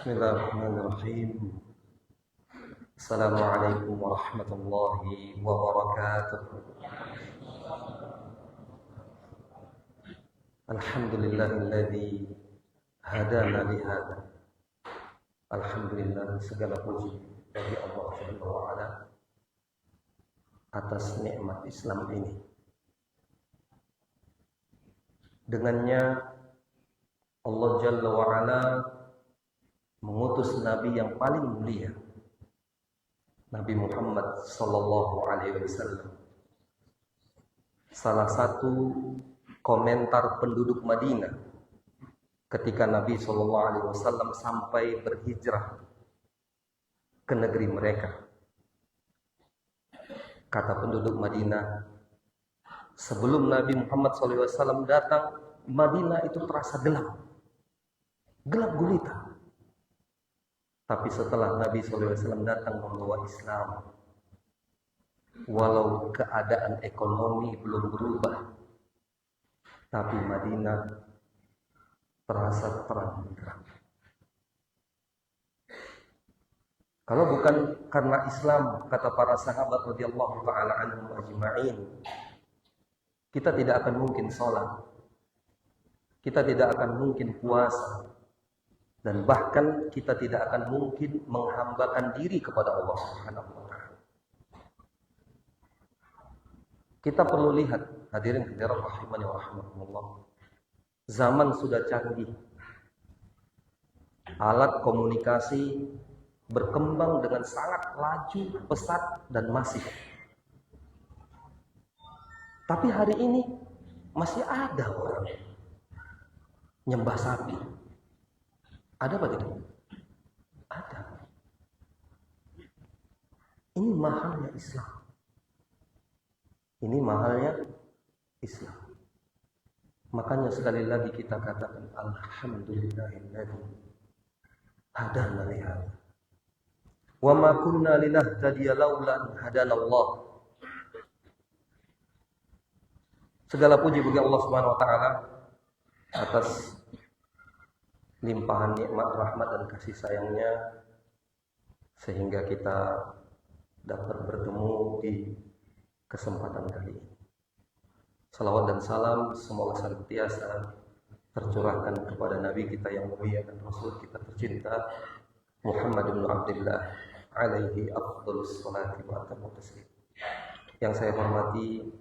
Bismillahirrahmanirrahim. Assalamualaikum warahmatullahi wabarakatuh. Alhamdulillahilladzi hadana lihada. Alhamdulillah, segala puji bagi Allah Subhanahu wa ta'ala atas nikmat Islam ini. Dengannya Allah Jalla wa Ala mengutus Nabi yang paling mulia, Nabi Muhammad sallallahu alaihi wasallam. Salah satu komentar penduduk Madinah ketika Nabi sallallahu alaihi wasallam sampai berhijrah ke negeri mereka. Kata penduduk Madinah, sebelum Nabi Muhammad sallallahu alaihi wasallam datang, Madinah itu terasa gelap gulita. Tapi setelah Nabi SAW datang membawa Islam, walau keadaan ekonomi belum berubah, tapi Madinah terasa terang benderang. Kalau bukan karena Islam, kata para sahabat radhiyallahu ta'ala anhum ajma'in, kita tidak akan mungkin sholat, kita tidak akan mungkin puasa, dan bahkan kita tidak akan mungkin menghambakan diri kepada Allah Subhanahu wa ta'ala. Kita perlu lihat, hadirin hadirat rahimani wa rahmatullah, zaman sudah canggih, alat komunikasi berkembang dengan sangat laju, pesat, dan masif. Tapi hari ini masih ada orang nyembah sapi. Ada apa tidak? Ada. Ini mahalnya Islam. Ini mahalnya Islam. Makanya sekali lagi kita katakan alhamdulillahilladzi hadana li hadza. Wa ma kunna linahtadiya laula an hadanallah. Segala puji bagi Allah Subhanahu wa taala atas limpahan nikmat, rahmat, dan kasih sayangnya sehingga kita dapat bertemu di kesempatan kali ini. Salawat dan salam semoga senantiasa tercurahkan kepada Nabi kita yang mulia dan Rasul kita tercinta Muhammad bin Abdullah alaihi afdhalus salati wa atammu taslim. Yang saya hormati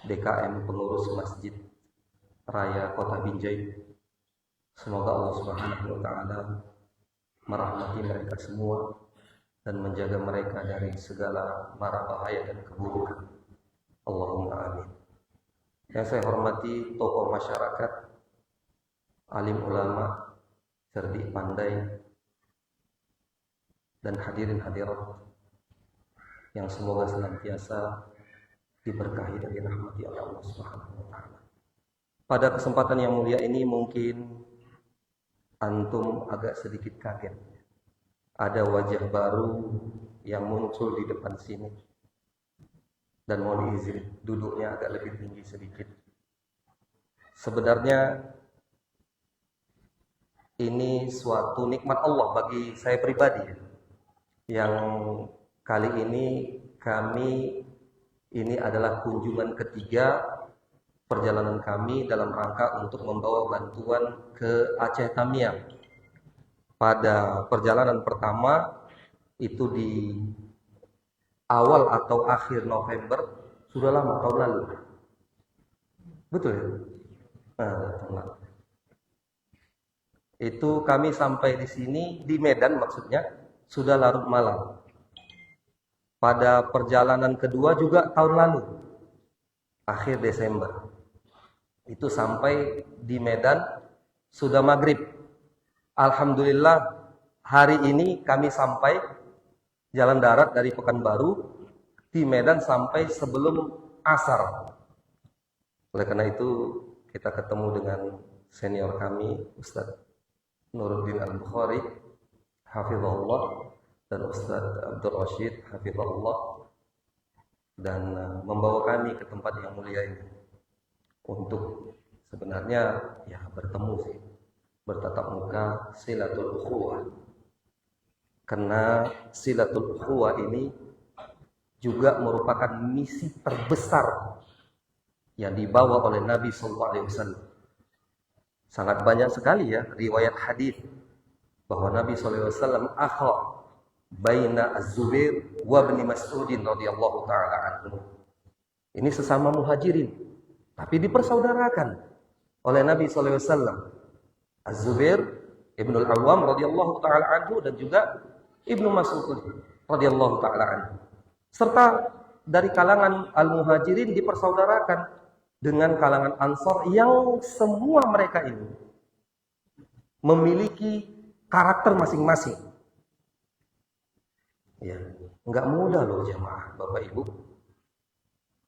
DKM pengurus Masjid Raya Kota Binjai. Semoga Allah Subhanahu wa ta'ala merahmati mereka semua dan menjaga mereka dari segala mara bahaya dan keburukan. Allahumma amin. Yang saya hormati tokoh masyarakat, alim ulama, cerdik pandai, dan hadirin hadirat yang semoga senantiasa diberkahi dan dirahmati oleh Allah Subhanahu wa ta'ala. Pada kesempatan yang mulia ini mungkin antum agak sedikit kaget. Ada wajah baru yang muncul di depan sini. Dan mohon izin duduknya agak lebih tinggi sedikit. Sebenarnya ini suatu nikmat Allah bagi saya pribadi. Yang kali ini ini adalah kunjungan ketiga perjalanan kami dalam rangka untuk membawa bantuan ke Aceh Tamiang. Pada perjalanan pertama itu di awal atau akhir November, sudah lama, tahun lalu. Betul ya? Tahun lalu. Itu kami sampai di sini, di Medan maksudnya, sudah larut malam. Pada perjalanan kedua juga tahun lalu, akhir Desember. Itu sampai di Medan sudah maghrib. Alhamdulillah hari ini kami sampai jalan darat dari Pekanbaru di Medan sampai sebelum asar. Oleh karena itu kita ketemu dengan senior kami Ustadz Nuruddin Al-Bukhari hafizahullah dan Ustadz Abdul Rashid hafizahullah, dan membawa kami ke tempat yang mulia ini untuk sebenarnya ya bertemu sih, bertatap muka, silatul ukhuwah. Karena silatul ukhuwah ini juga merupakan misi terbesar yang dibawa oleh Nabi SAW. Sangat banyak sekali ya riwayat hadis bahwa Nabi SAW akha baina Az-Zubair wa Ibn Mas'ud radhiyallahu taala anhu. Ini sesama muhajirin, tapi dipersaudarakan oleh Nabi SAW. Az-Zubair Ibnul Awwam radhiyallahu taala anhu dan juga Ibnu Mas'ud radhiyallahu taala anhu. Serta dari kalangan al-muhajirin dipersaudarakan dengan kalangan Ansar yang semua mereka ini memiliki karakter masing-masing. Ya, enggak mudah loh jemaah, Bapak Ibu,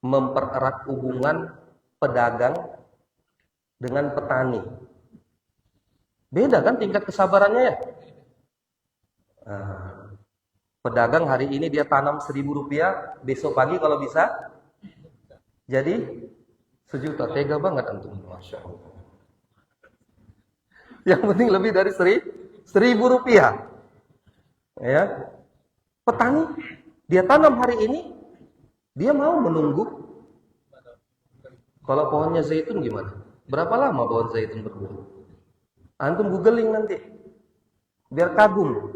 mempererat hubungan pedagang dengan petani. Beda kan tingkat kesabarannya ya? Pedagang hari ini dia tanam Rp1.000, besok pagi kalau bisa jadi 1 juta. Tega banget antum, Masya Allah. Yang penting lebih dari Rp1.000. Ya, petani dia tanam hari ini, dia mau menunggu. Kalau pohonnya zaitun gimana? Berapa lama pohon zaitun berbuah? Antum googling nanti, biar kagum.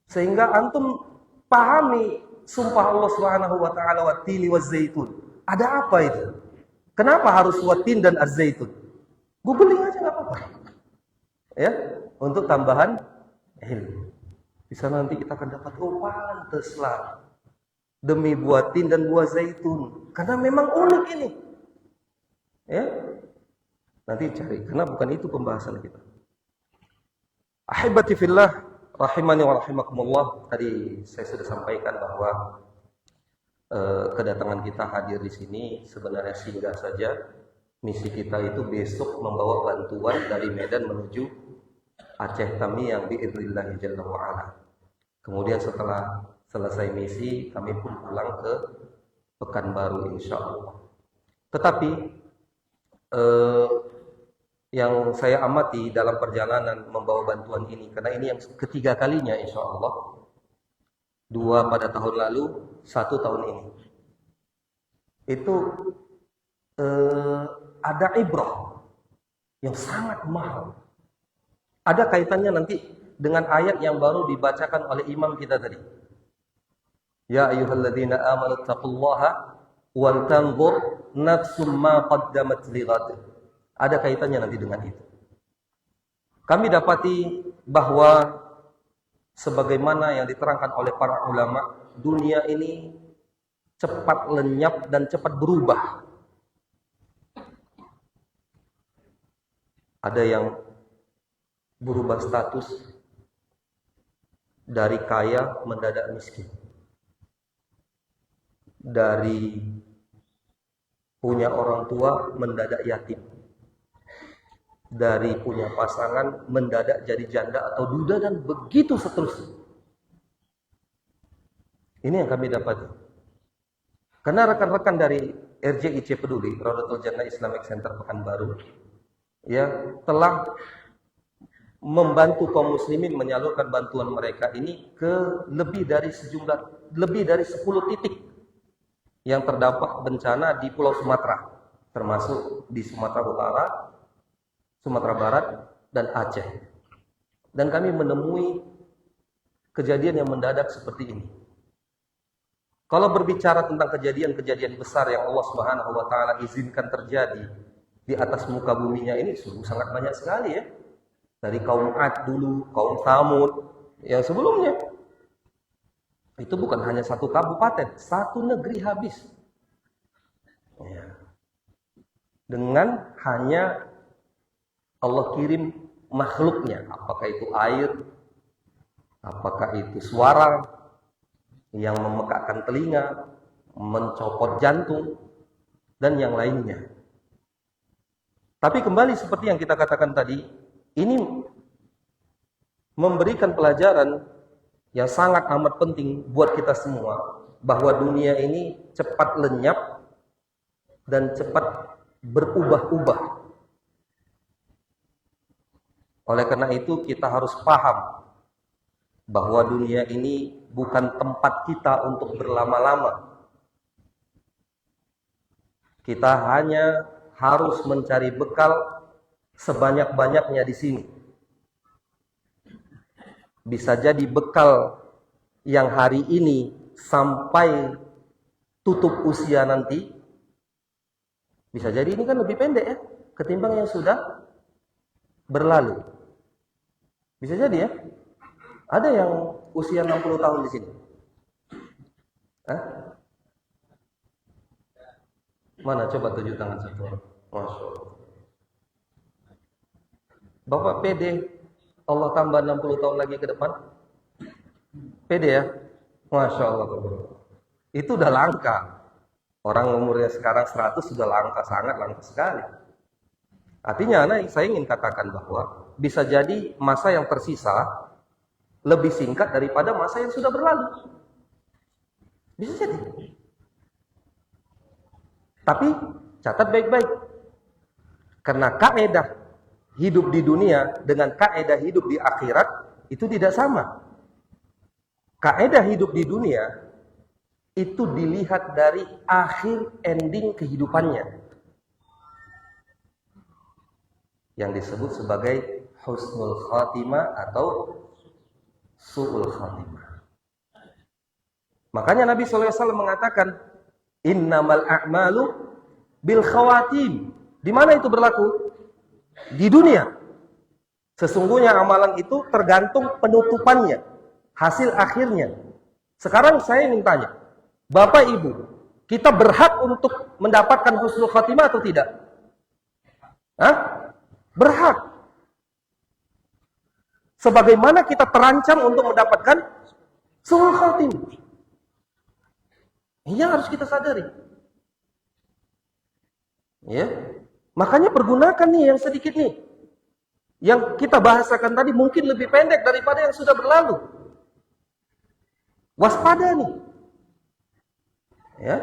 Sehingga antum pahami sumpah Allah Subhanahu wa taala wat-tini waz-zaitun. Ada apa itu? Kenapa harus watin dan az-zaitun? Googling aja enggak apa-apa. Ya, untuk tambahan ilmu. Bisa nanti kita akan dapat pantaslah demi buah tin dan buah zaitun. Karena memang unik ini. Ya. Nanti cari, karena bukan itu pembahasan kita. Ahibati fillah rahimani wa rahimakumullah. Tadi saya sudah sampaikan bahwa kedatangan kita hadir di sini sebenarnya singgah saja. Misi kita itu besok membawa bantuan dari Medan menuju Aceh kami yang biidznillah jalla wa ala. Kemudian setelah selesai misi kami pun pulang ke Pekanbaru insyaallah. Tetapi yang saya amati dalam perjalanan membawa bantuan ini, karena ini yang ketiga kalinya insyaallah. 2 pada tahun lalu, 1 tahun ini. Itu ada ibrah yang sangat mahal. Ada kaitannya nanti dengan ayat yang baru dibacakan oleh imam kita tadi. Ya ayyuhalladzina amanu taqullaha wal tanzur nafsum ma qaddamat lighad. Ada kaitannya nanti dengan itu. Kami dapati bahwa sebagaimana yang diterangkan oleh para ulama, dunia ini cepat lenyap dan cepat berubah. Ada yang berubah status dari kaya mendadak miskin. Dari punya orang tua mendadak yatim. Dari punya pasangan mendadak jadi janda atau duda dan begitu seterusnya. Ini yang kami dapat. Karena rekan-rekan dari RJIC Peduli, Raudatul Jannah Islamic Center Pekanbaru, ya telah membantu kaum muslimin menyalurkan bantuan mereka ini ke lebih dari 10 titik yang terdampak bencana di Pulau Sumatera, termasuk di Sumatera Utara, Sumatera Barat, dan Aceh. Dan kami menemui kejadian yang mendadak seperti ini. Kalau berbicara tentang kejadian-kejadian besar yang Allah Subhanahu wa taala izinkan terjadi di atas muka buminya ini sungguh sangat banyak sekali ya. Dari kaum Ad dulu, kaum Thamud yang sebelumnya. Itu bukan hanya satu kabupaten, satu negeri habis. Ya. Dengan hanya Allah kirim makhluknya, apakah itu air, apakah itu suara yang memekakkan telinga, mencopot jantung, dan yang lainnya. Tapi kembali seperti yang kita katakan tadi, ini memberikan pelajaran yang sangat amat penting buat kita semua, bahwa dunia ini cepat lenyap dan cepat berubah-ubah. Oleh karena itu kita harus paham bahwa dunia ini bukan tempat kita untuk berlama-lama. Kita hanya harus mencari bekal sebanyak-banyaknya di sini. Bisa jadi bekal yang hari ini sampai tutup usia nanti, bisa jadi ini kan lebih pendek ya, ketimbang yang sudah berlalu. Bisa jadi ya. Ada yang usia 60 tahun di sini. Hah? Mana coba tunjuk tangan satu orang. Masya Allah. Bapak pede Allah tambah 60 tahun lagi ke depan? Pede ya? Masya Allah. Itu udah langka. Orang umurnya sekarang 100 sudah langka, sangat langka sekali. Artinya saya ingin katakan bahwa bisa jadi masa yang tersisa lebih singkat daripada masa yang sudah berlalu. Bisa jadi. Tapi catat baik-baik. Karena kaedah hidup di dunia dengan kaedah hidup di akhirat itu tidak sama. Kaedah hidup di dunia itu dilihat dari akhir ending kehidupannya, yang disebut sebagai husnul khatimah atau su'ul khatimah. Makanya Nabi SAW mengatakan, innamal a'malu bil khawatim. Di mana itu berlaku? Di dunia. Sesungguhnya amalan itu tergantung penutupannya, hasil akhirnya. Sekarang saya ingin tanya, Bapak Ibu, kita berhak untuk mendapatkan husnul khatimah atau tidak? Hah? Berhak. Sebagaimana kita terancam untuk mendapatkan su'ul khatimah. Ini yang harus kita sadari. Ya. Makanya pergunakan nih yang sedikit nih. Yang kita bahasakan tadi mungkin lebih pendek daripada yang sudah berlalu. Waspada nih. Ya.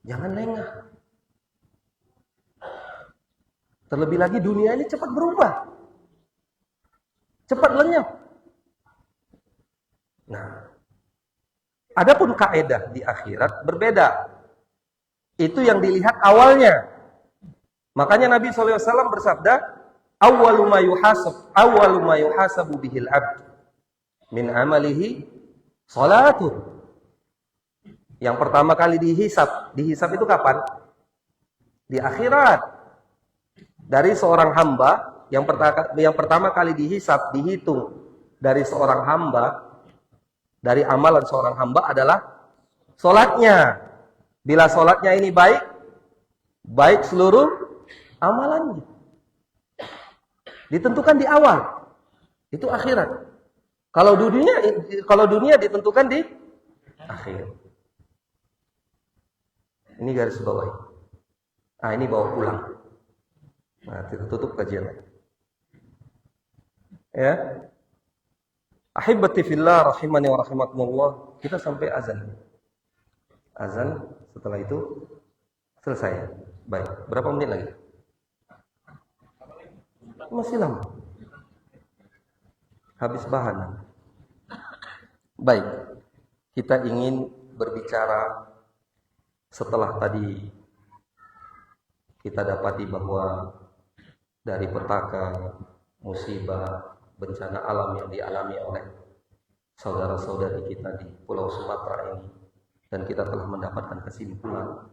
Jangan lengah. Terlebih lagi dunia ini cepat berubah. Cepat lenyap. Nah, adapun kaedah di akhirat berbeda. Itu yang dilihat awalnya. Makanya Nabi SAW bersabda, awwalu ma yuhasabu bihil abd min amalihi salatun. Yang pertama kali dihisab itu kapan? Di akhirat. Dari seorang hamba, yang pertama kali dihitung dari seorang hamba, dari amalan seorang hamba adalah solatnya. Bila solatnya ini baik seluruh amalannya. Ditentukan di awal. Itu akhirat. Kalau dunia ditentukan di akhir. Ini garis bawah. Nah, ini bawa pulang. Nah, kita tutup kajian. Ya. Ahibbati fillah rahimani wa rahimakumullah. Kita sampai azan. Azan, setelah itu selesai. Baik, berapa menit lagi? Masih lama. Habis bahan. Baik, kita ingin berbicara setelah tadi kita dapati bahwa dari petaka, musibah, bencana alam yang dialami oleh saudara-saudari kita di Pulau Sumatera ini, dan kita telah mendapatkan kesimpulan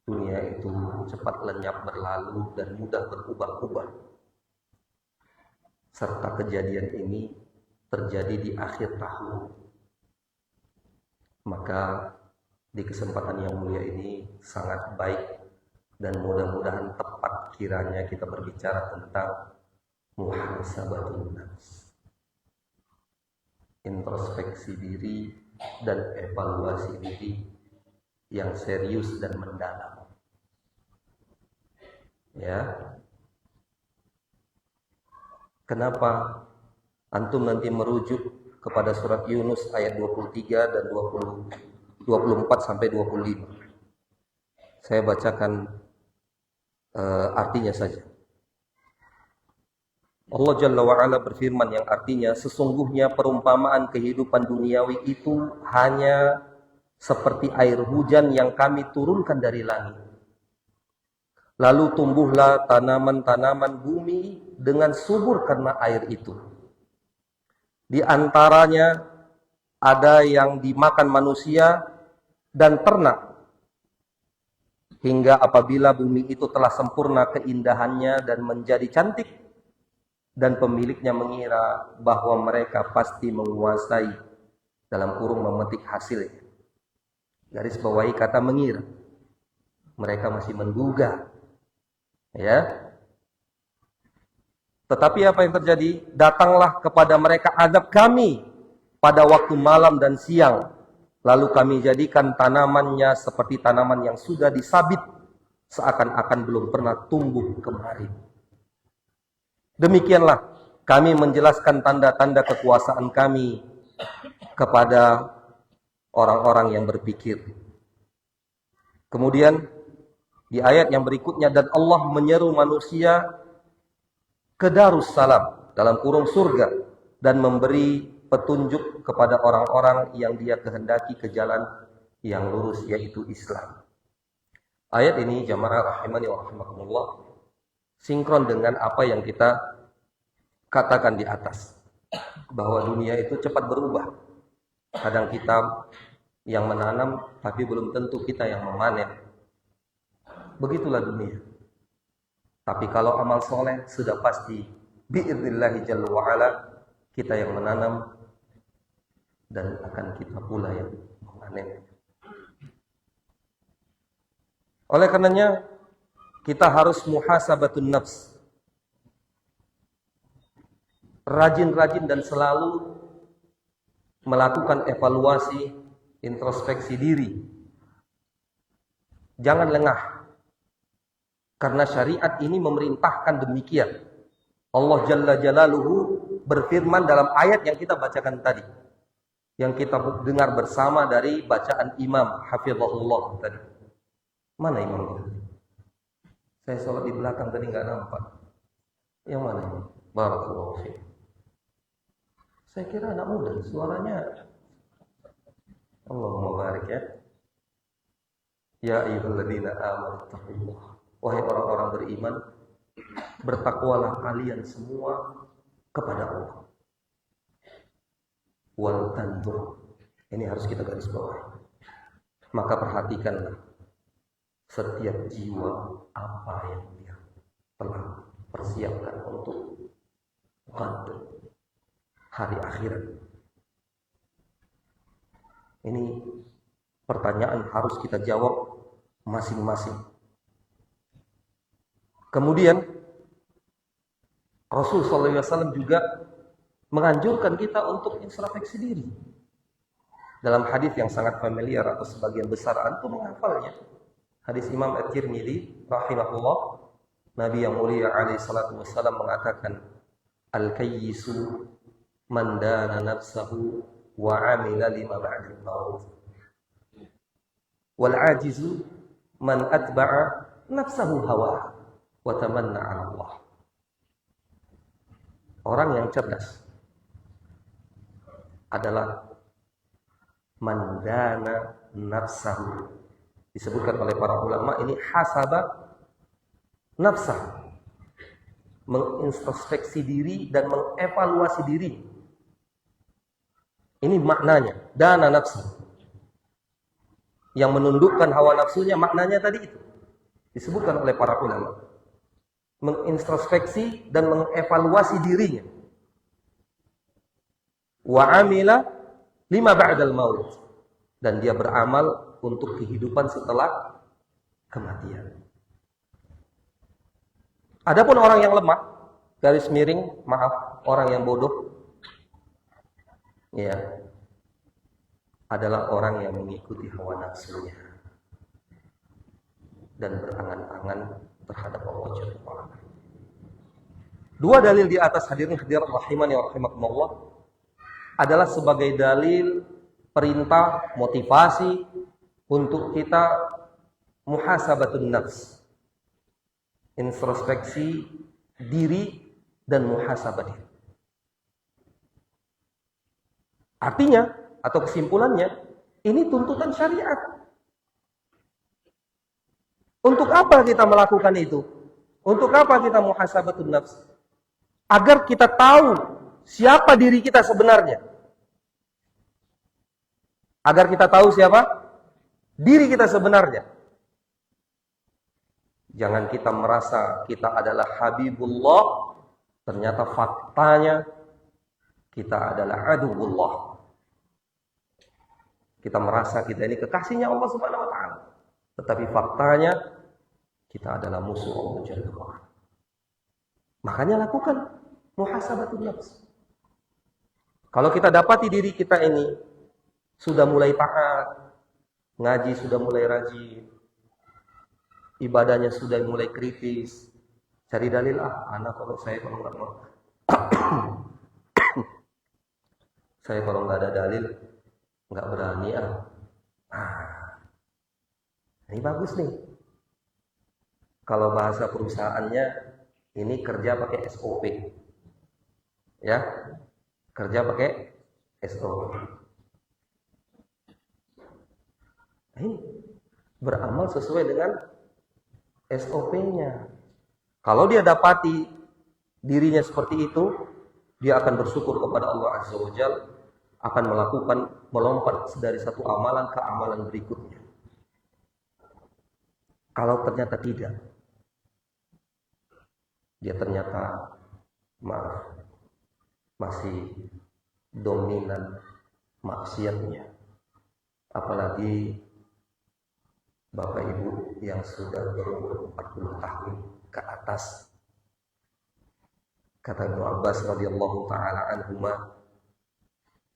dunia itu cepat lenyap berlalu dan mudah berubah-ubah. Serta kejadian ini terjadi di akhir tahun. Maka di kesempatan yang mulia ini sangat baik dan mudah-mudahan tepat kiranya kita berbicara tentang muhasabatun nafs. Introspeksi diri dan evaluasi diri yang serius dan mendalam. Ya. Kenapa antum nanti merujuk kepada surat Yunus ayat 23 dan 24 sampai 25. Saya bacakan artinya saja. Allah Jalla wa'ala berfirman yang artinya sesungguhnya perumpamaan kehidupan duniawi itu hanya seperti air hujan yang kami turunkan dari langit. Lalu tumbuhlah tanaman-tanaman bumi dengan subur karena air itu. Di antaranya ada yang dimakan manusia dan ternak. Hingga apabila bumi itu telah sempurna keindahannya dan menjadi cantik, dan pemiliknya mengira bahwa mereka pasti menguasai, dalam kurung memetik hasilnya. Garis bawahi kata mengira. Mereka masih menduga. Ya. Tetapi apa yang terjadi? Datanglah kepada mereka azab kami pada waktu malam dan siang. Lalu kami jadikan tanamannya seperti tanaman yang sudah disabit, seakan-akan belum pernah tumbuh kembali. Demikianlah kami menjelaskan tanda-tanda kekuasaan kami kepada orang-orang yang berpikir. Kemudian di ayat yang berikutnya, dan Allah menyeru manusia ke Darussalam, dalam kurung surga, dan memberi petunjuk kepada orang-orang yang dia kehendaki ke jalan yang lurus, yaitu Islam. Ayat ini jamaah rahimani wa rahimakumullah sinkron dengan apa yang kita katakan di atas, bahwa dunia itu cepat berubah. Kadang kita yang menanam, tapi belum tentu kita yang memanen. Begitulah dunia. Tapi kalau amal soleh sudah pasti bi'idnillahi jalla wa'ala, kita yang menanam dan akan kita pula yang memanen. Oleh karenanya kita harus muhasabatun nafs, rajin-rajin dan selalu melakukan evaluasi, introspeksi diri. Jangan lengah, karena syariat ini memerintahkan demikian. Allah Jalla Jalaluhu berfirman dalam ayat yang kita bacakan tadi, yang kita dengar bersama dari bacaan Imam Hafizahullah tadi. Mana imam kita? Saya sholat di belakang tadi nggak nampak. Yang mana ini? Barakallahu fiik. Saya kira anak muda, suaranya Allahumma barik ya. Ya ayyuhalladzina amanu taqullah. Wahai orang-orang beriman, bertakwalah kalian semua kepada Allah. Wal tanzur. Ini harus kita garis bawahi. Maka perhatikanlah setiap jiwa apa yang dia telah persiapkan untuk hari akhirat. Ini pertanyaan harus kita jawab masing-masing. Kemudian Rasul SAW juga menganjurkan kita untuk introspeksi diri. Dalam hadis yang sangat familiar atau sebagian besar antum menghafalnya. Hadis Imam At-Tirmidzi rahimahullah, Nabi yang mulia alaihi salatu wassalam mengatakan, al-kayyisu man dana nafsahu wa amila lima ba'dal maut. Wal ajizu man atba'a nafsahu hawa wa tamanna 'ala Allah. Orang yang cerdas adalah man dana nafsahu. Disebutkan oleh para ulama ini hasaba nafsah, mengintrospeksi diri dan mengevaluasi diri. Ini maknanya dana nafsu, yang menundukkan hawa nafsunya. Maknanya tadi itu disebutkan oleh para ulama, mengintrospeksi dan mengevaluasi dirinya. Wa amila lima ba'dal maut, dan dia beramal untuk kehidupan setelah kematian. Adapun orang yang lemah, garis miring, maaf, orang yang bodoh, ya, adalah orang yang mengikuti hawa nafsunya dan berangan-angan terhadap Allah Jalla wa'ala. Dua dalil di atas, hadirin hadirat rahimani wa rahimakumullah, adalah sebagai dalil perintah, motivasi untuk kita muhasabatun nafs, introspeksi diri dan muhasabah diri. Artinya, atau kesimpulannya, ini tuntutan syariat. Untuk apa kita melakukan itu? Untuk apa kita muhasabatun nafs? Agar kita tahu siapa diri kita sebenarnya. Agar kita tahu siapa diri kita sebenarnya. Jangan kita merasa kita adalah Habibullah, ternyata faktanya kita adalah aduwullah. Kita merasa kita ini kekasihnya Allah Subhanahu wa taala, tetapi faktanya kita adalah musuh Allah Jalla wa'ala. Makanya lakukan muhasabatun nafs. Kalau kita dapati diri kita ini sudah mulai taat, ngaji sudah mulai rajin, ibadahnya sudah mulai kritis, cari dalil, anak kalau saya kalau nggak mau saya kalau nggak ada dalil nggak berani ini bagus nih. Kalau bahasa perusahaannya ini kerja pakai SOP, ya, kerja pakai SOP. Ini beramal sesuai dengan SOP-nya. Kalau dia dapati dirinya seperti itu, dia akan bersyukur kepada Allah Azza wa Jalla, akan melompat dari satu amalan ke amalan berikutnya. Kalau ternyata tidak, dia ternyata masih dominan maksiatnya. Apalagi Bapak Ibu yang sudah berumur 40 tahun ke atas. Kata Ibnu Abbas radhiyallahu taala anhuma,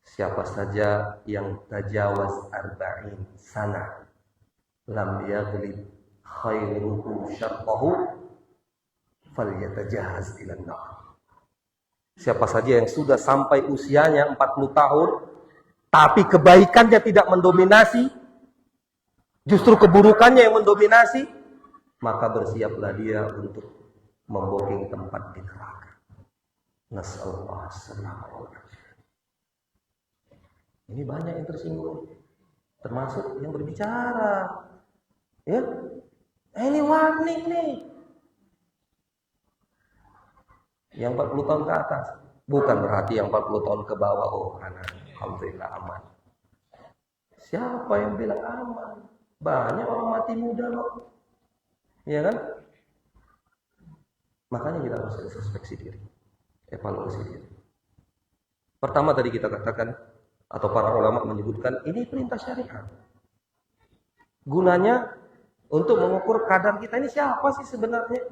siapa saja yang tajawaz arba'in sana lam yaghlib khairuhu syarqahu falyatajahaz ilan nar. Siapa saja yang sudah sampai usianya 40 tahun tapi kebaikannya tidak mendominasi, justru keburukannya yang mendominasi, maka bersiaplah dia untuk membooking tempat di neraka. Nasallallahu alaihi. Ini banyak yang tersinggung, termasuk yang berbicara. Ya, ini warning nih. Yang 40 tahun ke atas, bukan berarti yang 40 tahun ke bawah anak, alhamdulillah aman. Siapa yang bilang aman? Banyak orang mati muda loh, ya kan? Makanya kita harus introspeksi diri, evaluasi diri. Pertama tadi kita katakan, atau para ulama menyebutkan, ini perintah syariat. Gunanya untuk mengukur kadar kita ini siapa sih sebenarnya.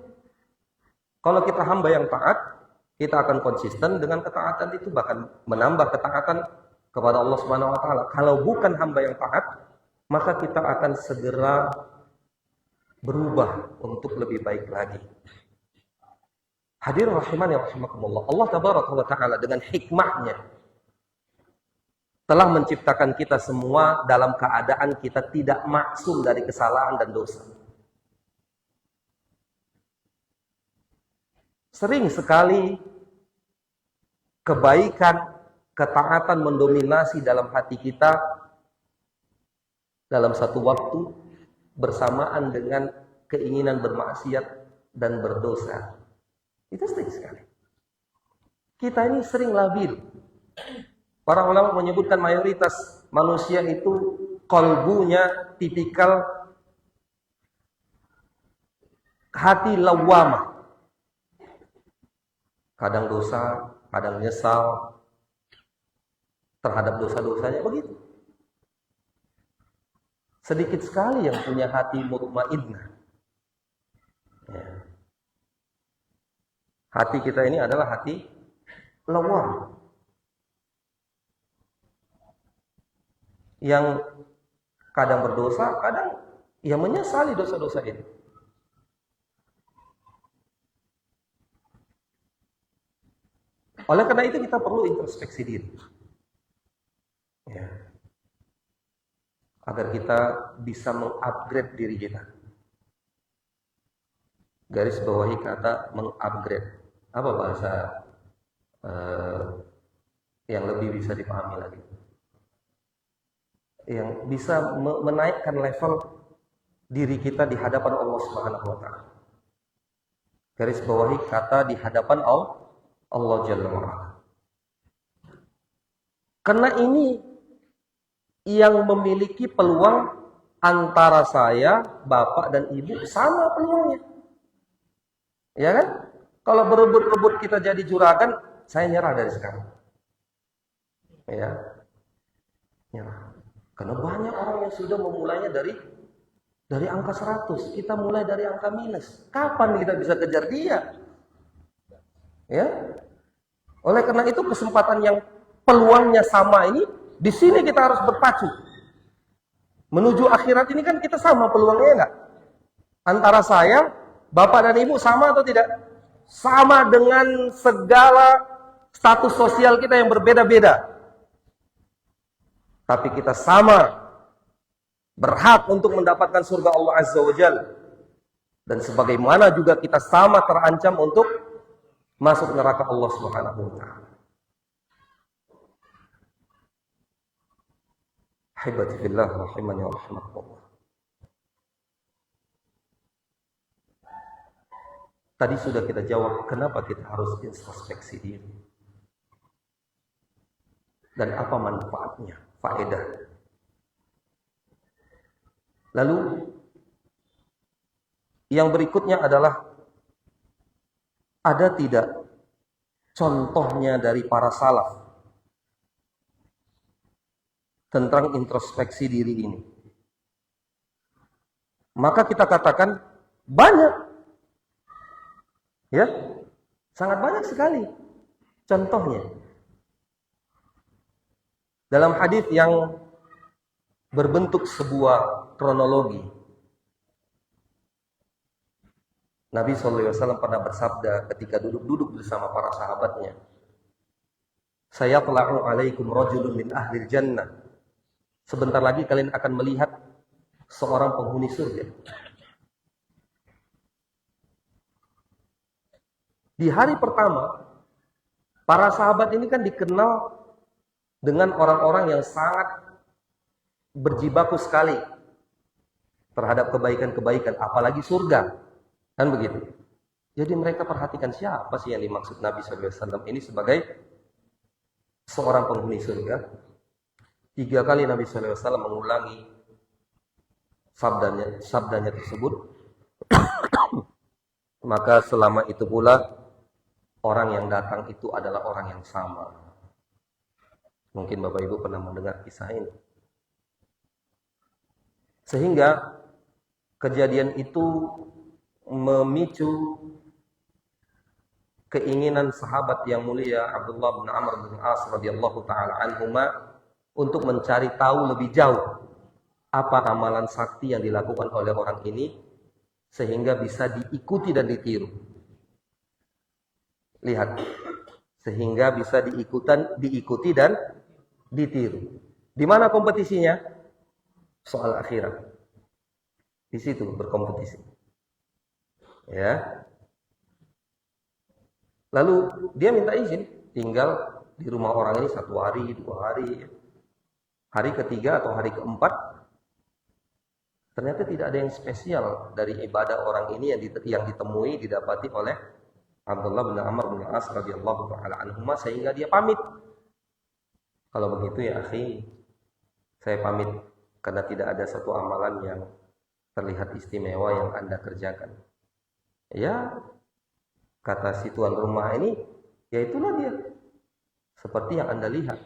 Kalau kita hamba yang taat, kita akan konsisten dengan ketaatan itu, bahkan menambah ketaatan kepada Allah Subhanahu wa taala. Kalau bukan hamba yang taat, maka kita akan segera berubah untuk lebih baik lagi. Hadirin rahimani rahimakumullah. Allah tabaraka wa taala dengan hikmahnya telah menciptakan kita semua dalam keadaan kita tidak maksum dari kesalahan dan dosa. Sering sekali kebaikan, ketaatan mendominasi dalam hati kita dalam satu waktu bersamaan dengan keinginan bermaksiat dan berdosa. Itu sering sekali. Kita ini sering labil. Para ulama menyebutkan mayoritas manusia itu qalbunya tipikal hati lawamah. Kadang dosa, kadang nyesal terhadap dosa-dosanya, begitu. Sedikit sekali yang punya hati mutmainnah. Ya. Hati kita ini adalah hati lawam, yang kadang berdosa, kadang ia menyesali dosa-dosa itu. Oleh karena itu kita perlu introspeksi diri, ya, agar kita bisa mengupgrade diri kita. Garis bawahi kata mengupgrade. apa bahasa eh, yang lebih bisa dipahami lagi, yang bisa menaikkan level diri kita di hadapan Allah Subhanahu wa taala. Garis bawahi kata di hadapan Allah Jalla wa ala. Karena ini yang memiliki peluang antara saya, bapak dan ibu sama peluangnya. Ya kan? Kalau berebut-rebut kita jadi juragan, saya nyerah dari sekarang. Ya. Nyerah. Karena banyak orang yang sudah memulainya dari angka 100, kita mulai dari angka minus. Kapan kita bisa kejar dia? Ya. Oleh karena itu kesempatan yang peluangnya sama ini, di sini kita harus berpacu. Menuju akhirat ini kan kita sama peluangnya enggak? Antara saya, bapak dan ibu sama atau tidak? Sama dengan segala status sosial kita yang berbeda-beda. Tapi kita sama berhak untuk mendapatkan surga Allah Azza wa Jalla. Dan sebagaimana juga kita sama terancam untuk masuk neraka Allah Subhanahu wa taala. Ahibati fillah rahimani wa rahimakumullah. Tadi sudah kita jawab kenapa kita harus introspeksi diri. Dan apa manfaatnya, faedah. Lalu yang berikutnya adalah ada tidak contohnya dari para salaf tentang introspeksi diri ini? Maka kita katakan banyak. Ya, sangat banyak sekali contohnya. Dalam hadis yang berbentuk sebuah kronologi, Nabi SAW pernah bersabda ketika duduk-duduk bersama para sahabatnya, "Saya tela'u alaikum rajulun min ahli jannah." Sebentar lagi kalian akan melihat seorang penghuni surga. Di hari pertama, para sahabat ini kan dikenal dengan orang-orang yang sangat berjibaku sekali terhadap kebaikan-kebaikan, apalagi surga. Kan begitu. Jadi mereka perhatikan siapa sih yang dimaksud Nabi SAW ini sebagai seorang penghuni surga. 3 kali Nabi SAW mengulangi sabdanya tersebut. Maka selama itu pula orang yang datang itu adalah orang yang sama. Mungkin Bapak Ibu pernah mendengar kisah ini. Sehingga kejadian itu memicu keinginan sahabat yang mulia Abdullah bin Amr bin As radhiyallahu taala anhuma untuk mencari tahu lebih jauh apa ramalan sakti yang dilakukan oleh orang ini sehingga bisa diikuti dan ditiru. Lihat, sehingga bisa diikuti dan ditiru. Di mana kompetisinya? Soal akhirat. Di situ berkompetisi. Ya. Lalu dia minta izin tinggal di rumah orang ini 1 hari, 2 hari. Hari ketiga atau hari keempat, ternyata tidak ada yang spesial dari ibadah orang ini yang ditemui, didapati oleh Abdullah bin Amr bin As radhiyallahu taala anhuma, sehingga dia pamit. Kalau begitu ya akhi, saya pamit karena tidak ada satu amalan yang terlihat istimewa yang Anda kerjakan. Ya, kata si tuan rumah ini, ya itulah dia. Seperti yang Anda lihat.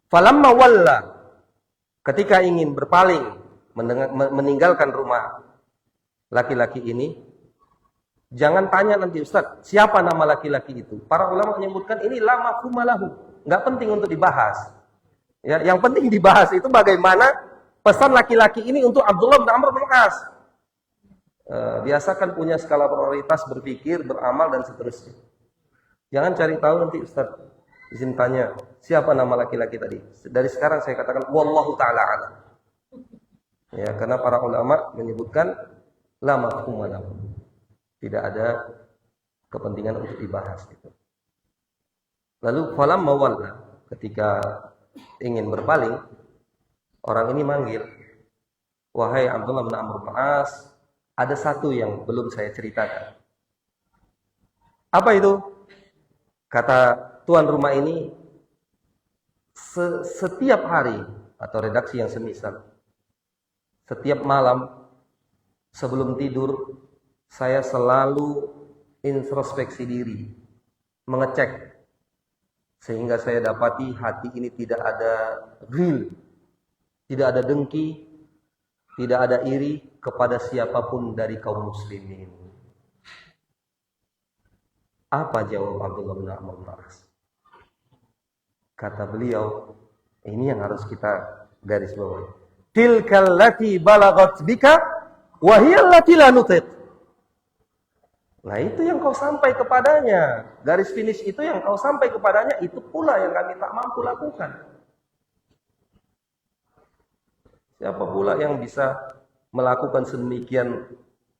Falamma walla, ketika ingin berpaling meninggalkan rumah laki-laki ini, jangan tanya nanti Ustaz, siapa nama laki-laki itu? Para ulama menyebutkan ini la mafhuma lahu, enggak penting untuk dibahas. Ya, yang penting dibahas itu bagaimana pesan laki-laki ini untuk Abdullah bin Amr bin As. Biasakan punya skala prioritas, berpikir, beramal dan seterusnya. Jangan cari tahu nanti Ustaz, izin tanya, siapa nama laki-laki tadi? Dari sekarang saya katakan wallahu taala a'lam. Ya, karena para ulama menyebutkan la mafhuma lahu. Tidak ada kepentingan untuk dibahas gitu. Lalu falam mawalla, ketika ingin berpaling, orang ini manggil, "Wahai Abdullah bin Amr bin As, ada satu yang belum saya ceritakan." Apa itu? Kata tuan rumah ini, setiap hari, atau redaksi yang semisal, setiap malam sebelum tidur, saya selalu introspeksi diri, mengecek, sehingga saya dapati hati ini tidak ada ghil, tidak ada dengki, tidak ada iri kepada siapapun dari kaum muslimin. Apa jawab Abdullah bin Amr bin As? Kata beliau, ini yang harus kita garis bawahi. Tilkal lati balagat bika wa hiya allati la nutiq. Nah, itu yang kau sampai kepadanya. Garis finish itu yang kau sampai kepadanya, itu pula yang kami tak mampu lakukan. Siapa pula yang bisa melakukan sedemikian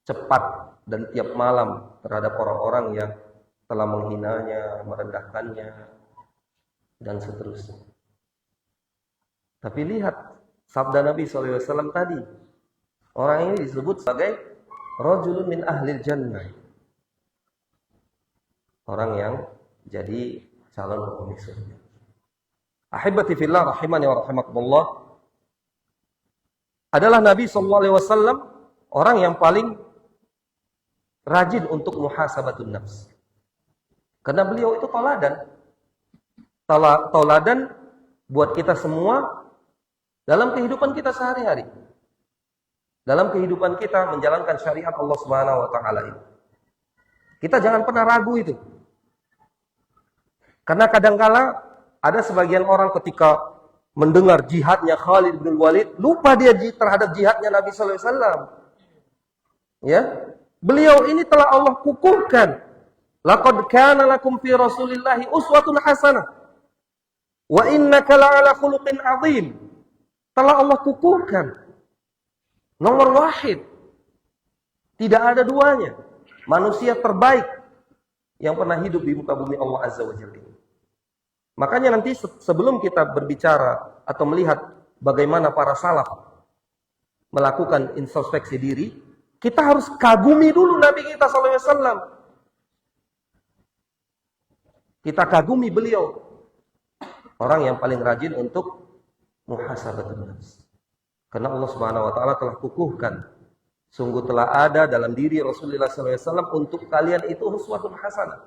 cepat dan tiap malam terhadap orang-orang yang telah menghinanya, merendahkannya, dan seterusnya. Tapi lihat sabda Nabi SAW tadi. Orang ini disebut sebagai rajulun min ahlil jannah. Orang yang jadi calon penghuni surga. Ahibati fillah rahimani wa rahimakumullah. Adalah Nabi SAW orang yang paling rajin untuk muhasabatun nafs. Karena beliau itu tauladan. Tauladan buat kita semua dalam kehidupan kita sehari-hari. Dalam kehidupan kita menjalankan syariat Allah Subhanahu wa taala ini. Kita jangan pernah ragu itu. Karena kadangkala ada sebagian orang ketika mendengar jihadnya Khalid bin Walid, lupa dia terhadap jihadnya Nabi sallallahu alaihi wasallam. Ya. Beliau ini telah Allah kukuhkan. Laqad kana lakum fi Rasulillahi uswatun hasanah. Wa innaka la'ala khuluqin 'adzim. Telah Allah kukuhkan. Nomor wahid. Tidak ada duanya. Manusia terbaik yang pernah hidup di muka bumi Allah Azza wa Jalla. Makanya nanti sebelum kita berbicara atau melihat bagaimana para salaf melakukan introspeksi diri, kita harus kagumi dulu Nabi kita sallallahu alaihi wasallam. Kita kagumi beliau. Orang yang paling rajin untuk muhasabatun nafs. Karena Allah Subhanahu wa taala telah kukuhkan, sungguh telah ada dalam diri Rasulullah sallallahu alaihi wasallam untuk kalian itu uswatun hasanah.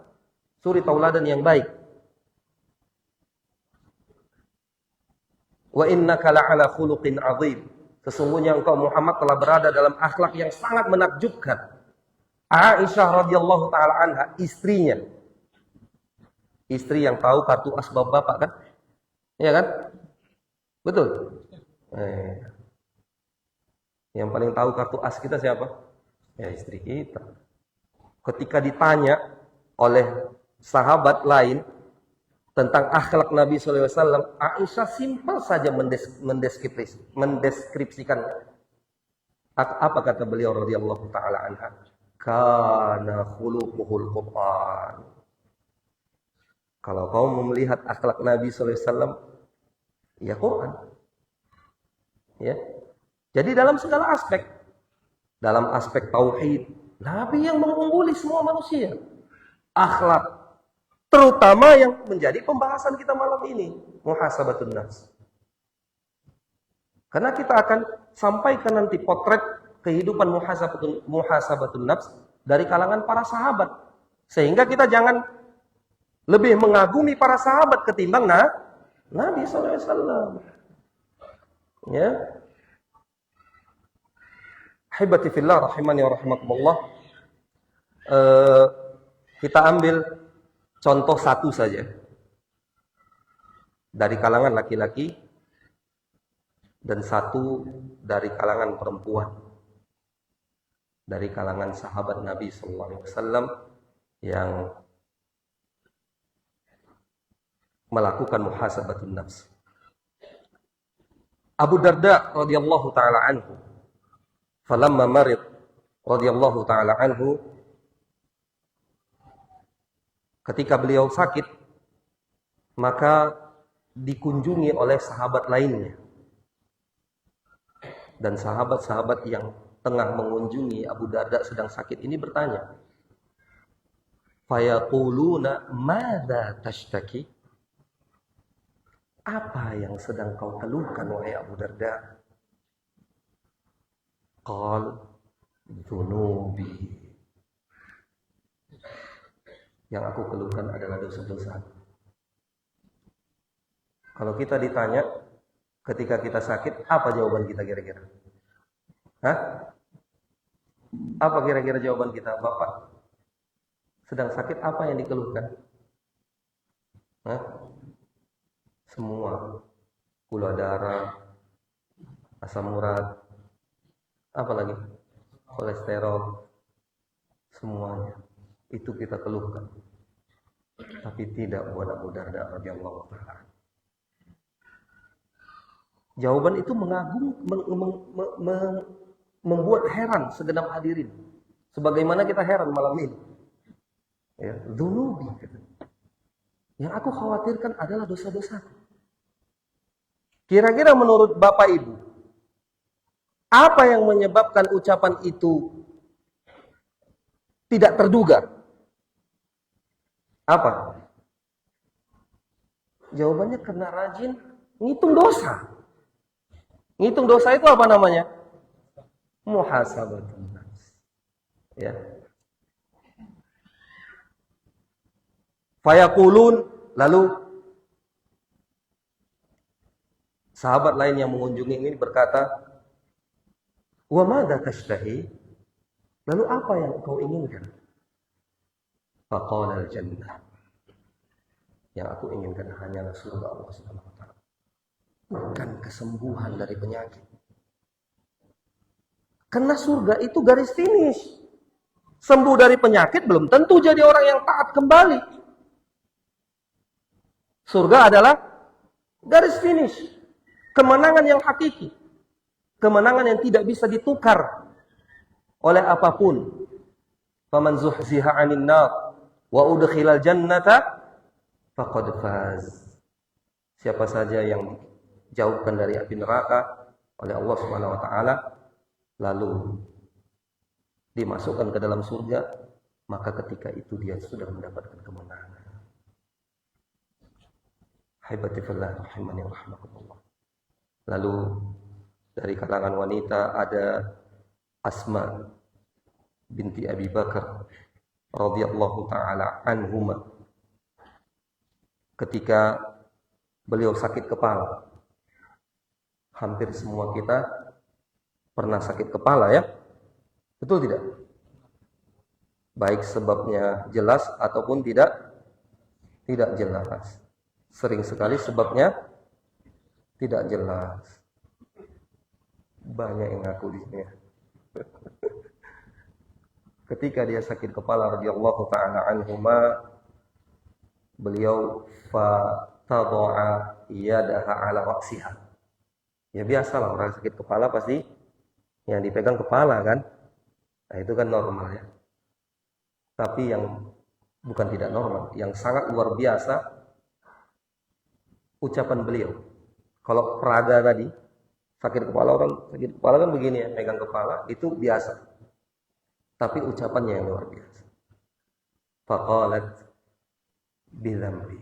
Suri tauladan yang baik. Wa innaka la'ala khuluqin 'adzim. Sesungguhnya engkau Muhammad telah berada dalam akhlak yang sangat menakjubkan. Aisyah radhiyallahu taala anha, istrinya. Istri yang tahu kartu as bapak kan? Iya kan? Betul. Yang paling tahu kartu as kita siapa? Ya istri kita. Ketika ditanya oleh sahabat lain tentang akhlak Nabi SAW, Aisyah simpel saja mendeskripsikan. Apa kata beliau radhiyallahu taala anha? Kana khuluquhul Qur'an. Kalau kau mau melihat akhlak Nabi SAW, ya Quran. Ya. Jadi dalam segala aspek, dalam aspek tauhid, Nabi yang mengungguli semua manusia. Akhlak, terutama yang menjadi pembahasan kita malam ini, muhasabatun nafs. Karena kita akan sampaikan nanti potret kehidupan muhasabatun nafs dari kalangan para sahabat. Sehingga kita jangan lebih mengagumi para sahabat ketimbang Nabi SAW. Ya. Ahibati fillah rahimani wa rahimakumullah. Kita ambil contoh satu saja. Dari kalangan laki-laki dan satu dari kalangan perempuan. Dari kalangan sahabat Nabi SAW yang melakukan muhasabatun nafs. Abu Darda radhiyallahu taala anhu, falamma marid radhiyallahu taala anhu, Ketika beliau sakit, maka dikunjungi oleh sahabat lainnya. Dan sahabat-sahabat yang tengah mengunjungi Abu Darda sedang sakit ini bertanya, fayaquluna madza tashtaki? Apa yang sedang kau keluhkan wahai Abu Darda? Qal dzunubi. Yang aku keluhkan adalah dosa-dosa. Kalau kita ditanya ketika kita sakit, apa jawaban kita kira-kira? Hah? Apa kira-kira jawaban kita? Bapak sedang sakit, apa yang dikeluhkan? Hah? Semua. Gula darah, asam urat, apa lagi? Kolesterol, semuanya. Itu kita keluhkan. Tapi tidak buat Abu Darda radhiyallahu ta'ala. Jawaban itu membuat heran segenap hadirin. Sebagaimana kita heran malam ini. Ya, dzunubi. Yang aku khawatirkan adalah dosa-dosaku. Kira-kira menurut Bapak Ibu, apa yang menyebabkan ucapan itu tidak terduga? Apa? Jawabannya karena rajin ngitung dosa. Ngitung dosa itu apa namanya? Muhasabatun nafs. Ya. Fayaqulun, lalu sahabat lain yang mengunjungi ini berkata, wa madza tashtahi? Lalu apa yang kau inginkan? Faqala al-jannah. Yang aku inginkan hanyalah surga Allah Subhanahu wa taala. Bukan kesembuhan dari penyakit. Karena surga itu garis finish. Sembuh dari penyakit belum tentu jadi orang yang taat kembali. Surga adalah garis finish. Kemenangan yang hakiki. Kemenangan yang tidak bisa ditukar oleh apapun. Faman zuhziha 'anil nar wa udkhilal jannata faqad faz. Siapa saja yang dijauhkan dari api neraka oleh Allah Subhanahu wa taala lalu dimasukkan ke dalam surga, maka ketika itu dia sudah mendapatkan kemenangan. Haibati fillah rahimani wa rahmakumullah. Lalu dari kalangan wanita ada Asma binti Abi Bakar radhiyallahu taala anhuma. Ketika beliau sakit kepala, hampir semua kita pernah sakit kepala ya, betul tidak? Baik sebabnya jelas ataupun tidak jelas. Sering sekali sebabnya tidak jelas. Banyak yang ngaku di sini. Ketika dia sakit kepala radhiyallahu taala anhuma, beliau fatadha'a yadaha ala ra'siha. Ya biasalah orang sakit kepala pasti yang dipegang kepala kan. Nah itu kan normal ya. Tapi yang bukan tidak normal, yang sangat luar biasa ucapan beliau. Kalau peraga tadi sakit kepala, orang sakit kepala kan begini ya, pegang kepala, itu biasa. Tapi ucapannya yang luar biasa. Faqalat bidzambi.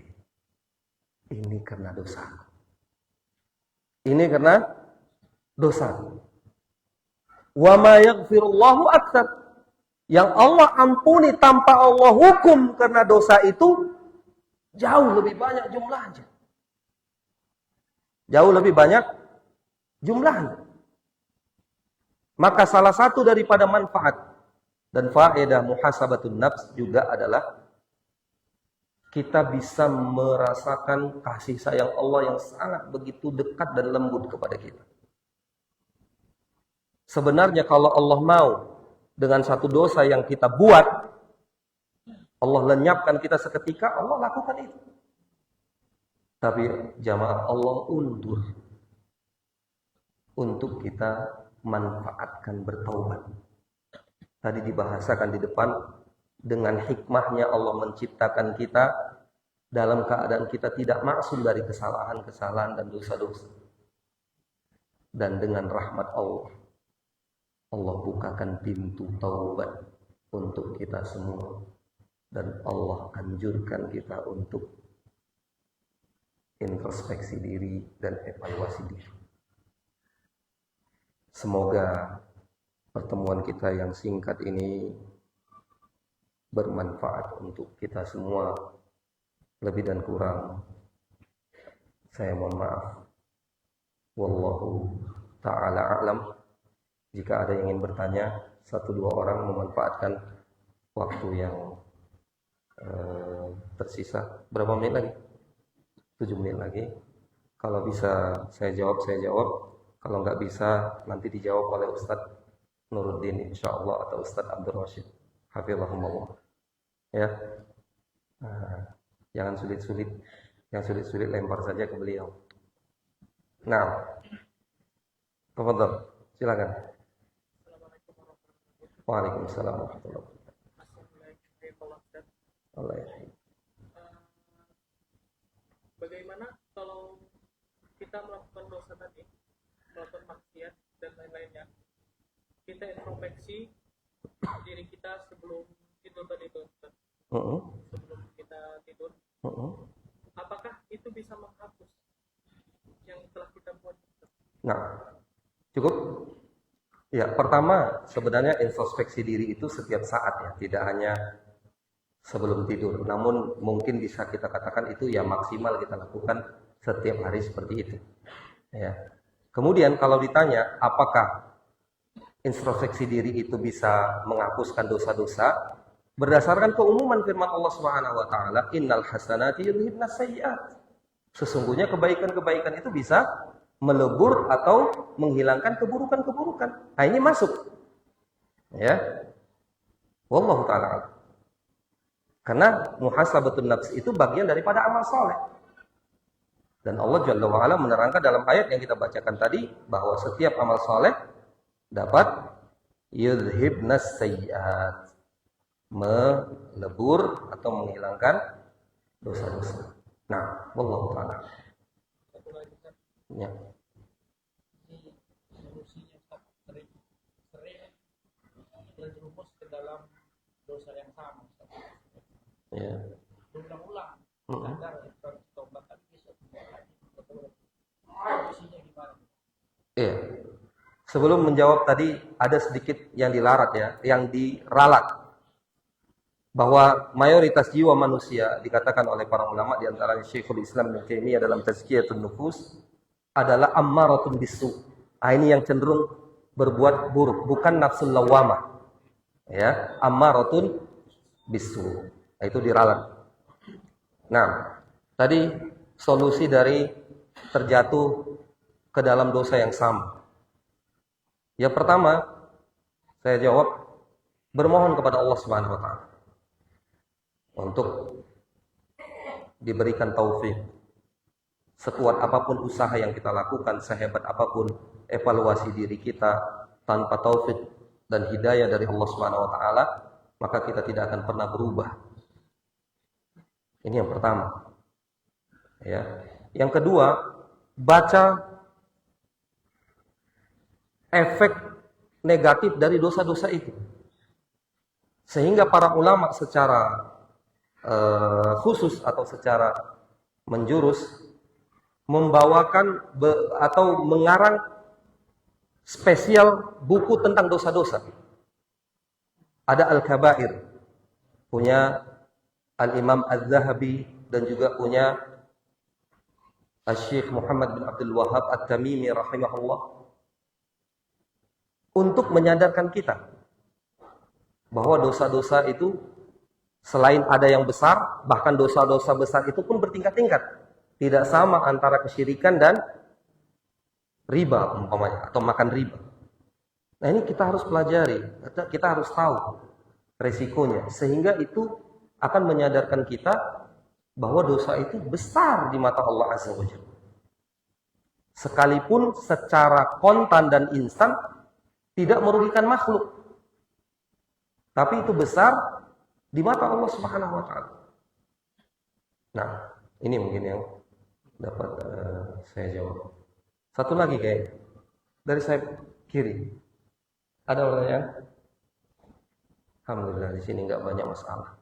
Ini karena dosa. Ini karena dosa. Wa ma yaghfirullahu aktsar. Yang Allah ampuni tanpa Allah hukum karena dosa itu jauh lebih banyak jumlahnya. Jauh lebih banyak jumlahnya. Maka salah satu daripada manfaat dan faedah muhasabatun nafs juga adalah kita bisa merasakan kasih sayang Allah yang sangat begitu dekat dan lembut kepada kita. Sebenarnya kalau Allah mau dengan satu dosa yang kita buat, Allah lenyapkan kita seketika, Allah lakukan itu. Tapi jamaah Allah undur untuk kita manfaatkan bertaubat. Tadi dibahasakan di depan, Dengan hikmahnya Allah menciptakan kita dalam keadaan kita tidak maksum dari kesalahan-kesalahan dan dosa-dosa. Dan dengan rahmat Allah, Allah bukakan pintu taubat untuk kita semua. Dan Allah anjurkan kita untuk introspeksi diri dan evaluasi diri. Semoga pertemuan kita yang singkat ini bermanfaat untuk kita semua. Lebih dan kurang saya mohon maaf. Wallahu ta'ala a'lam. Jika ada yang ingin bertanya, 1-2 orang memanfaatkan waktu yang tersisa. Berapa menit lagi? 7 menit lagi. Kalau bisa saya jawab. Kalau nggak bisa nanti dijawab oleh Ustadz Nuruddin insyaallah atau Ustadz Abdul Rashid hafizahumullah. Ya. Jangan sulit-sulit. Yang sulit-sulit lempar saja ke beliau. Nah. Tafadhal, silakan. Waalaikumsalam warahmatullahi wabarakatuh. Bagaimana kalau kita melakukan dosa tadi, melakukan maksiat dan lain-lainnya, kita introspeksi diri kita sebelum tidur tadi itu, sebelum kita tidur, apakah itu bisa menghapus yang telah kita buat? Nah, cukup? Ya, pertama sebenarnya introspeksi diri itu setiap saat ya, tidak hanya sebelum tidur. Namun mungkin bisa kita katakan itu ya maksimal kita lakukan setiap hari seperti itu. Ya. Kemudian kalau ditanya apakah introspeksi diri itu bisa menghapuskan dosa-dosa, berdasarkan keumuman firman Allah Subhanahu wa taala, innal hasanati yudhibnas sayyi'at. Sesungguhnya kebaikan-kebaikan itu bisa melebur atau menghilangkan keburukan-keburukan. Nah, ini masuk. Ya. Wallahu taala. Karena muhasabatun nafs itu bagian daripada amal soleh. Dan Allah Jalla wa'ala menerangkan dalam ayat yang kita bacakan tadi bahwa setiap amal soleh dapat yudhibnas sayyi'at, melebur atau menghilangkan dosa-dosa. Nah, wallahu ta'ala. Ya. Solusinya sering terjerumus ke dalam dosa yang sama. Ya. Berulang-ulang sadar tobat tapi bisa solusinya gimana? Iya. Sebelum menjawab tadi ada sedikit yang dilarat ya, yang diralat. Bahwa mayoritas jiwa manusia dikatakan oleh para ulama di antaranya Syekhul Islam Ibnu Taimiyah dalam Tazkiyatun Nufus adalah ammaratun bisu. Ini yang cenderung berbuat buruk, bukan nafsul lawamah. Ya, ammaratun bisu. Itu diralat. Nah, tadi solusi dari terjatuh ke dalam dosa yang sama. Yang pertama, saya jawab bermohon kepada Allah Subhanahu wa taala untuk diberikan taufik. Sekuat apapun usaha yang kita lakukan, sehebat apapun evaluasi diri kita, tanpa taufik dan hidayah dari Allah Subhanahu wa taala, maka kita tidak akan pernah berubah. Ini yang pertama. Ya. Yang kedua, baca efek negatif dari dosa-dosa itu. Sehingga para ulama secara khusus atau secara menjurus membawakan atau mengarang spesial buku tentang dosa-dosa. Ada Al-Kabair, punya Al-Imam Az-Zahabi, dan juga punya Al-Syekh Muhammad bin Abdul Wahhab At-Tamimi rahimahullah, untuk menyadarkan kita bahwa dosa-dosa itu selain ada yang besar, bahkan dosa-dosa besar itu pun bertingkat-tingkat. Tidak sama antara kesyirikan dan riba umpamanya, atau makan riba. Nah, ini kita harus pelajari, kita harus tahu resikonya, sehingga itu akan menyadarkan kita bahwa dosa itu besar di mata Allah Azza wa Jalla. Sekalipun secara kontan dan instan tidak merugikan makhluk, tapi itu besar di mata Allah Subhanahu wa taala. Nah, ini mungkin yang dapat saya jawab. Satu lagi kayak dari saya kiri. Ada pertanyaan? Alhamdulillah di sini nggak banyak masalah.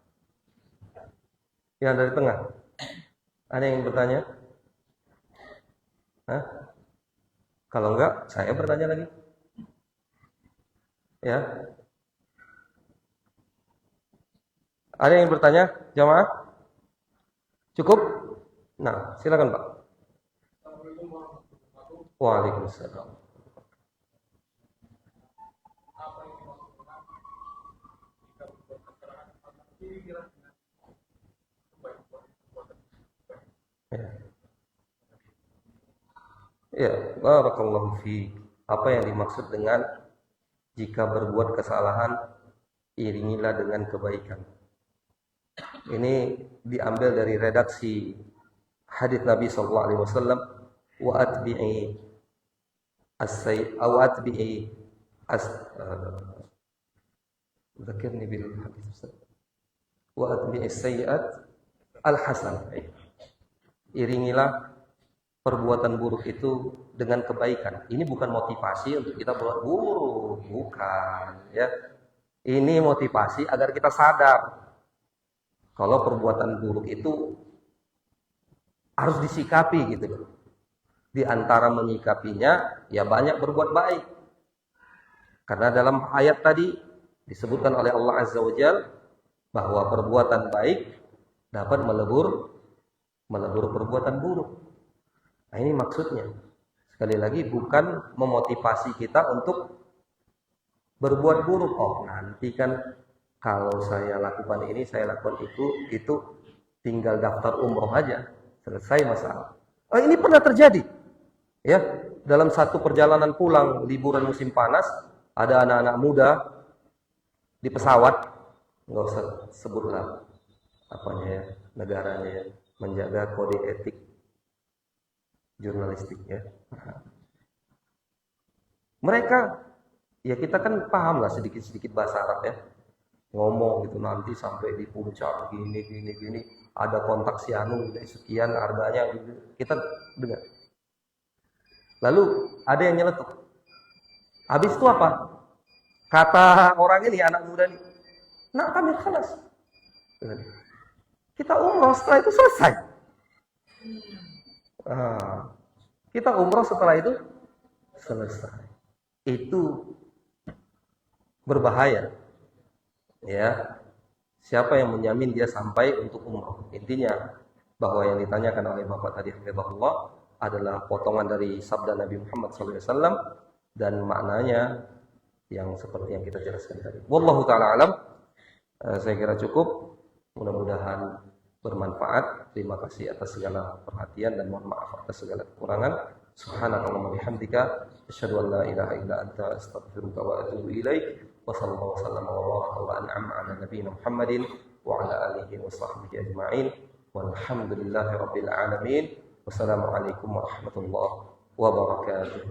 Yang dari tengah. Ada yang bertanya? Hah? Kalau enggak, saya bertanya lagi. Ya. Ada yang bertanya, jamaah? Cukup? Nah, silakan Pak. Waalaikumsalam. Ya. Ya, barakallahu fi. Apa yang dimaksud dengan jika berbuat kesalahan iringilah dengan kebaikan? Ini diambil dari redaksi hadis Nabi sallallahu alaihi wasallam, wa atbi'i atbi'i dzakirni bil hadis wa atbi'i sayyi'at al-hasan. Iringilah perbuatan buruk itu dengan kebaikan. Ini bukan motivasi untuk kita buat buruk, bukan, ya. Ini motivasi agar kita sadar kalau perbuatan buruk itu harus disikapi gitu. Di antara menyikapinya ya banyak berbuat baik. Karena dalam ayat tadi disebutkan oleh Allah Azza wa Jalla bahwa perbuatan baik dapat melebur perbuatan buruk. Nah, ini maksudnya. Sekali lagi bukan memotivasi kita untuk berbuat buruk. Oh, nanti kan kalau saya lakukan ini, saya lakukan itu tinggal daftar umroh aja, selesai masalah. Oh, ini pernah terjadi. Ya, dalam satu perjalanan pulang liburan musim panas, ada anak-anak muda di pesawat, nggak usah sebutlah apanya ya, negaranya ya, menjaga kode etik jurnalistik ya. Mereka, ya kita kan paham lah sedikit-sedikit bahasa Arab ya. Ngomong gitu nanti sampai di puncak gini, ada kontak sianum sekian harganya gitu. Kita dengar. Lalu ada yang nyeletuk. Habis itu apa? Kata orang ini, anak muda ini, nah kami khalas. Kita umroh setelah itu selesai. Kita umroh setelah itu selesai. Itu berbahaya. Ya. Siapa yang menjamin dia sampai untuk umroh? Intinya bahwa yang ditanyakan oleh Bapak tadi hafizahullah adalah potongan dari sabda Nabi Muhammad SAW dan maknanya yang seperti yang kita jelaskan tadi. Wallahu taala alam. Saya kira cukup. Mudah-mudahan bermanfaat. Terima kasih atas segala perhatian dan mohon maaf atas segala kekurangan. Subhanakallahumma bihamdika asyhadu an la ilaha illa anta astaghfiruka wa atubu ilaik. Wa sallallahu wasallam wa baraka wa an'ama ala nabiyyina Muhammadin wa ala alihi wa sahbihi ajma'in. Walhamdulillahi rabbil alamin. Wassalamualaikum warahmatullahi wabarakatuh.